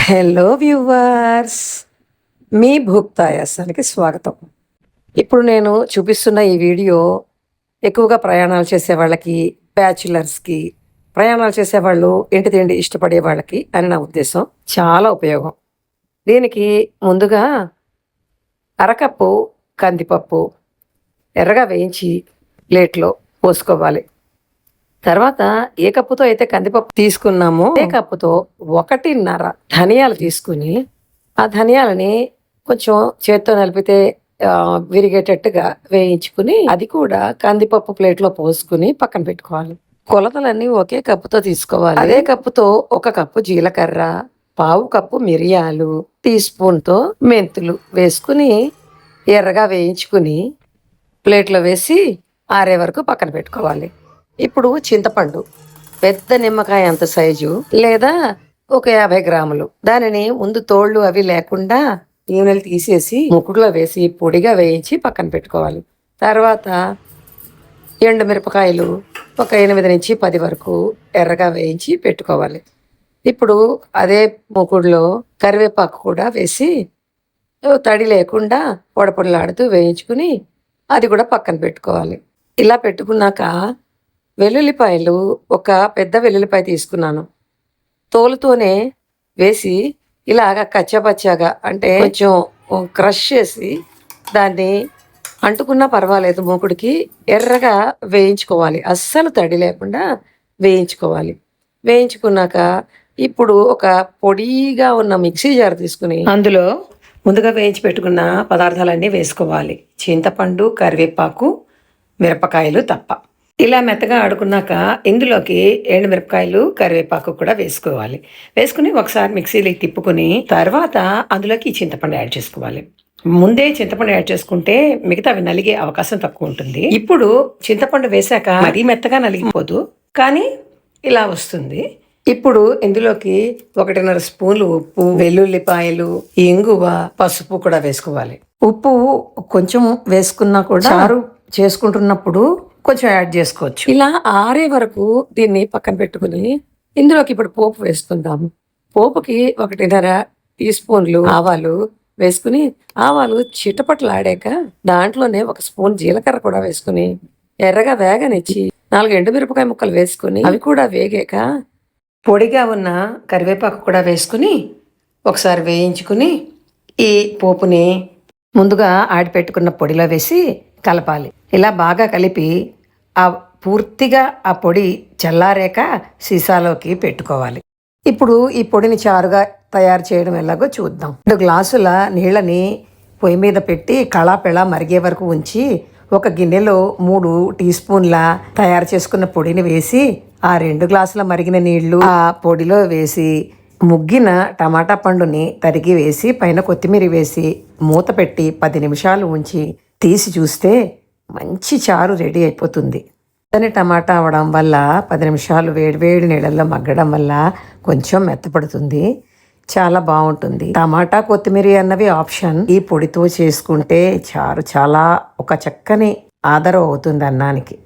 Hello viewers, మీ భూక్తాయాసానికి స్వాగతం. ఇప్పుడు నేను చూపిస్తున్న ఈ వీడియో ఎక్కువగా ప్రయాణాలు చేసే వాళ్ళకి, బ్యాచులర్స్కి, ప్రయాణాలు చేసేవాళ్ళు, ఇంటి తిండి ఇష్టపడే వాళ్ళకి అని నా ఉద్దేశం. చాలా ఉపయోగం. దీనికి ముందుగా అరకప్పు కందిపప్పు ఎర్రగా వేయించి ప్లేట్లో పోసుకోవాలి. తర్వాత ఏ కప్పుతో అయితే కందిపప్పు తీసుకున్నామో ఏ కప్పుతో 1.5 ధనియాలు తీసుకుని ఆ ధనియాలని కొంచెం చేత్తో నలిపితే విరిగేటట్టుగా వేయించుకుని అది కూడా కందిపప్పు ప్లేట్లో పోసుకుని పక్కన పెట్టుకోవాలి. కొలతలన్నీ ఒకే కప్పుతో తీసుకోవాలి. అదే కప్పుతో 1 కప్పు జీలకర్ర, 1/2 కప్పు మిరియాలు, టీ స్పూన్తో మెంతులు వేసుకుని ఎర్రగా వేయించుకుని ప్లేట్లో వేసి ఆరే వరకు పక్కన పెట్టుకోవాలి. ఇప్పుడు చింతపండు పెద్ద నిమ్మకాయ అంత సైజు లేదా ఒక 50 గ్రాములు, దానిని ముందు తోళ్ళు అవి లేకుండా ఈనెలు తీసేసి ముక్కుడులో వేసి పొడిగా వేయించి పక్కన పెట్టుకోవాలి. తర్వాత ఎండుమిరపకాయలు ఒక 8 నుంచి 10 వరకు ఎర్రగా వేయించి పెట్టుకోవాలి. ఇప్పుడు అదే మూకుడులో కరివేపాకు కూడా వేసి తడి లేకుండా పొడపొడలాడుతూ వేయించుకుని అది కూడా పక్కన పెట్టుకోవాలి. ఇలా పెట్టుకున్నాక వెల్లుల్లిపాయలు ఒక పెద్ద వెల్లుల్లిపాయ తీసుకున్నాను. తోలుతోనే వేసి ఇలాగ కచ్చాపచ్చాగా అంటే కొంచెం క్రష్ చేసి దాన్ని అంటుకున్నా పర్వాలేదు మూకుడికి ఎర్రగా వేయించుకోవాలి. అస్సలు తడి లేకుండా వేయించుకోవాలి. వేయించుకున్నాక ఇప్పుడు ఒక పొడిగా ఉన్న మిక్సీ జార్ తీసుకుని అందులో ముందుగా వేయించి పెట్టుకున్న పదార్థాలన్నీ వేసుకోవాలి. చింతపండు, కరివేపాకు, మిరపకాయలు తప్ప. ఇలా మెత్తగా ఆడుకున్నాక ఇందులోకి ఎండుమిరపకాయలు, కరివేపాకు కూడా వేసుకోవాలి. వేసుకుని ఒకసారి మిక్సీలో తిప్పుకుని తర్వాత అందులోకి చింతపండు యాడ్ చేసుకోవాలి. ముందే చింతపండు యాడ్ చేసుకుంటే మిగతావి నలిగే అవకాశం తక్కువ ఉంటుంది. ఇప్పుడు చింతపండు వేశాక మరీ మెత్తగా నలిగిపోదు, కానీ ఇలా వస్తుంది. ఇప్పుడు ఇందులోకి 1.5 స్పూన్లు ఉప్పు, వెల్లుల్లిపాయలు, ఇంగువ, పసుపు కూడా వేసుకోవాలి. ఉప్పు కొంచెం వేసుకున్నా కూడా చారు చేసుకుంటున్నప్పుడు కొంచెం యాడ్ చేసుకోవచ్చు. ఇలా ఆరే వరకు దీన్ని పక్కన పెట్టుకుని ఇందులోకి ఇప్పుడు పోపు వేసుకుందాము. పోపుకి 1.5 టీ స్పూన్లు ఆవాలు వేసుకుని ఆవాలు చిటపట్లు ఆడాక దాంట్లోనే 1 స్పూన్ జీలకర్ర కూడా వేసుకుని ఎర్రగా వేగనిచ్చి 4 ఎండుమిరపకాయ ముక్కలు వేసుకుని అవి కూడా వేగాక పొడిగా ఉన్న కరివేపాకు కూడా వేసుకుని ఒకసారి వేయించుకుని ఈ పోపుని ముందుగా ఆడిపెట్టుకున్న పొడిలో వేసి కలపాలి. ఇలా బాగా కలిపి పూర్తిగా ఆ పొడి చల్లారాక సీసాలోకి పెట్టుకోవాలి. ఇప్పుడు ఈ పొడిని చారుగా తయారు చేయడం ఎలాగో చూద్దాం. 2 గ్లాసుల నీళ్ళని పొయ్యి మీద పెట్టి కళాపెళ మరిగే వరకు ఉంచి ఒక గిన్నెలో 3 టీ స్పూన్ల తయారు చేసుకున్న పొడిని వేసి ఆ 2 గ్లాసుల మరిగిన నీళ్లు ఆ పొడిలో వేసి ముగ్గిన టమాటా పండుని తరిగి వేసి పైన కొత్తిమీర వేసి మూత పెట్టి 10 నిమిషాలు ఉంచి తీసి చూస్తే మంచి చారు రెడీ అయిపోతుంది. టమాటా అవడం వల్ల 10 నిమిషాలు వేడివేడి నీళ్ళల్లో మగ్గడం వల్ల కొంచెం మెత్తపడుతుంది. చాలా బాగుంటుంది. టమాటా, కొత్తిమీర అన్నవి ఆప్షన్. ఈ పొడితో చేసుకుంటే చారు చాలా ఒక చక్కని ఆదరం అవుతుంది అన్నానికి.